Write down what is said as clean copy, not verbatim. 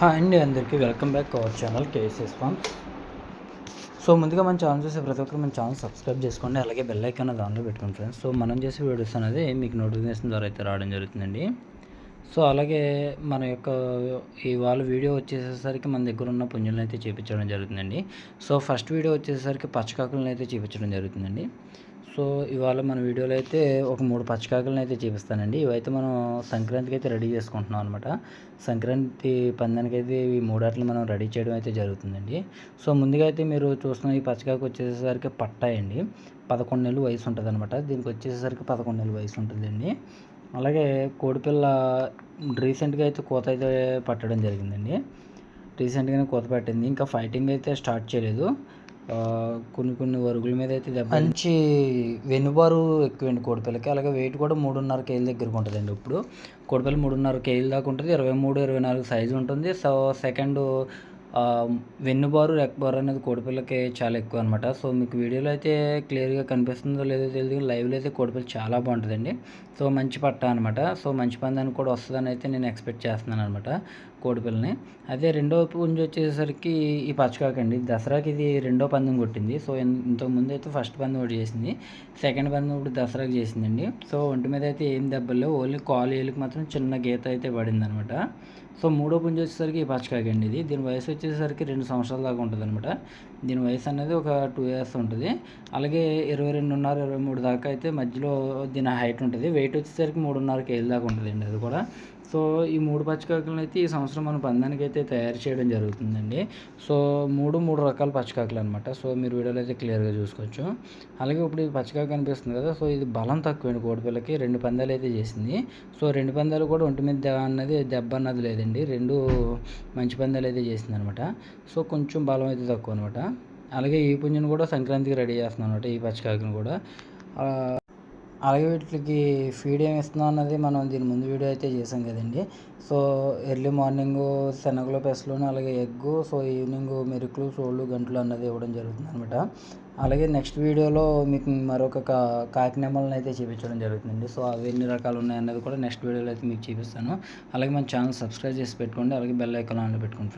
Hi అండి, అందరికీ welcome back our channel KSS farms. So ముందుగా మన ఛానల్ చూసే ప్రతి ఒక్కరు మన ఛానల్ సబ్స్క్రైబ్ చేసుకోండి, అలాగే బెల్ ఐకాన్ దానిలో పెట్టుకోండి ఫ్రెండ్స్. సో మనం చేసే వీడియోస్ అనేది మీకు నోటిఫికేషన్ ద్వారా అయితే రావడం జరుగుతుందండి. సో అలాగే మన యొక్క ఇవాళ వీడియో వచ్చేసేసరికి మన దగ్గర ఉన్న పుంజులను అయితే చూపించడం జరుగుతుందండి. సో ఫస్ట్ వీడియో వచ్చేసరికి పచ్చకాకులను అయితే చూపించడం జరుగుతుందండి. సో ఇవాళ మన వీడియోలో అయితే ఒక 3 పచ్చకాకులను అయితే చూపిస్తానండి. ఇవైతే మనం సంక్రాంతికి అయితే రెడీ చేసుకుంటున్నాం అనమాట. సంక్రాంతి పందానికి అయితే ఈ 3 మనం రెడీ చేయడం అయితే జరుగుతుందండి. సో ముందుగా అయితే మీరు చూస్తున్న ఈ పచ్చకాకు వచ్చేసరికి పట్టాయండి. 11 నెలలు వయసు ఉంటుంది అనమాట. దీనికి వచ్చేసరికి 11 నెలల వయసు ఉంటుందండి. అలాగే కోడిపిల్ల రీసెంట్గా అయితే కోత అయితే పట్టడం జరిగిందండి. రీసెంట్గానే కోత పట్టింది. ఇంకా ఫైటింగ్ అయితే స్టార్ట్ చేయలేదు. కొన్ని వరుగుల మీద అయితే మంచి వెనుబారు ఎక్కువండి కోడిపిల్లకి. అలాగే వెయిట్ కూడా 3.5 కేజీల దగ్గరకు ఉంటుందండి. ఇప్పుడు కోడిపిల్ల 3.5 కేజీల దాకా ఉంటుంది. 23, 24 సైజు ఉంటుంది. సో సెకండ్ వెన్నుబారు రెక్కబారు అనేది కోడిపిల్లకి చాలా ఎక్కువ అనమాట. సో మీకు వీడియోలో అయితే క్లియర్గా కనిపిస్తుందో లేదో తెలియదు, లైవ్లో అయితే కోడిపిల్ల చాలా బాగుంటుందండి. సో మంచి పట్ట అనమాట. సో మంచి పందానికి కూడా వస్తుందని అయితే నేను ఎక్స్పెక్ట్ చేస్తున్నాను అనమాట కోడిపిల్లని. అదే రెండో పుంజు వచ్చేసరికి ఈ పచ్చకాకండి. దసరాకి ఇది రెండో పందెం కొట్టింది. సో ఇంతకుముందు అయితే ఫస్ట్ పందెం ఒకటి చేసింది, సెకండ్ పందెం ఇప్పుడు దసరాకి చేసిందండి. సో ఒంటి మీద అయితే ఏం దెబ్బలు, ఓన్లీ కాలు ఏళ్ళకి మాత్రం చిన్న గీత అయితే పడింది అనమాట. సో మూడో పుంజు వచ్చేసరికి ఈ పచ్చకాకండి. ఇది దీని వయసు వచ్చేసరికి 2 సంవత్సరాల దాకా ఉంటుంది అనమాట. దీని వయసు అనేది ఒక 2 years ఉంటుంది. అలాగే 22.5, 23 దాకా అయితే మధ్యలో దీని హైట్ ఉంటుంది. వెయిట్ వచ్చేసరికి 3.5 కేజీల దాకా ఉంటుందండి అది కూడా. సో ఈ 3 పచ్చకాకులను అయితే ఈ సంవత్సరం మనం పందానికి అయితే తయారు చేయడం జరుగుతుందండి. సో మూడు రకాల పచ్చకాకులు అనమాట. సో మీరు వీడియోలో అయితే క్లియర్గా చూసుకోవచ్చు. అలాగే ఇప్పుడు ఈ పచ్చకాకు కనిపిస్తుంది కదా, సో ఇది బలం తక్కువండి కోడిపిల్లకి. 2 పందాలు అయితే చేసింది. సో 2 పందాలు కూడా ఒంటి మీద దెబ్బ అన్నది లేదండి. 2 మంచి పందాలు అయితే చేసింది అనమాట. సో కొంచెం బలం అయితే తక్కువ అనమాట. అలాగే ఈ పుంజును కూడా సంక్రాంతికి రెడీ చేస్తున్నాం అనమాట, ఈ పచ్చకాకును కూడా. అలాగే వీటికి ఫీడ్ ఏమి ఇస్తున్నాం అన్నది మనం దీని ముందు వీడియో అయితే చేసాం కదండి. సో ఎర్లీ మార్నింగ్ శనగలు, పెసలు, అలాగే ఎగ్గు, సో ఈవినింగ్ మెరుకులు, సోళ్ళు, గంటలు అన్నది ఇవ్వడం జరుగుతుంది అనమాట. అలాగే నెక్స్ట్ వీడియోలో మీకు మరొక కాకినెమ్మలను అయితే చూపించడం జరుగుతుందండి. సో అవి ఎన్ని రకాలు ఉన్నాయి అన్నది కూడా నెక్స్ట్ వీడియోలో అయితే మీకు చూపిస్తాను. అలాగే మన ఛానల్ సబ్స్క్రైబ్ చేసి పెట్టుకోండి, అలాగే బెల్ ఐకాన్ ఆన్లో పెట్టుకోండి ఫ్రెండ్స్.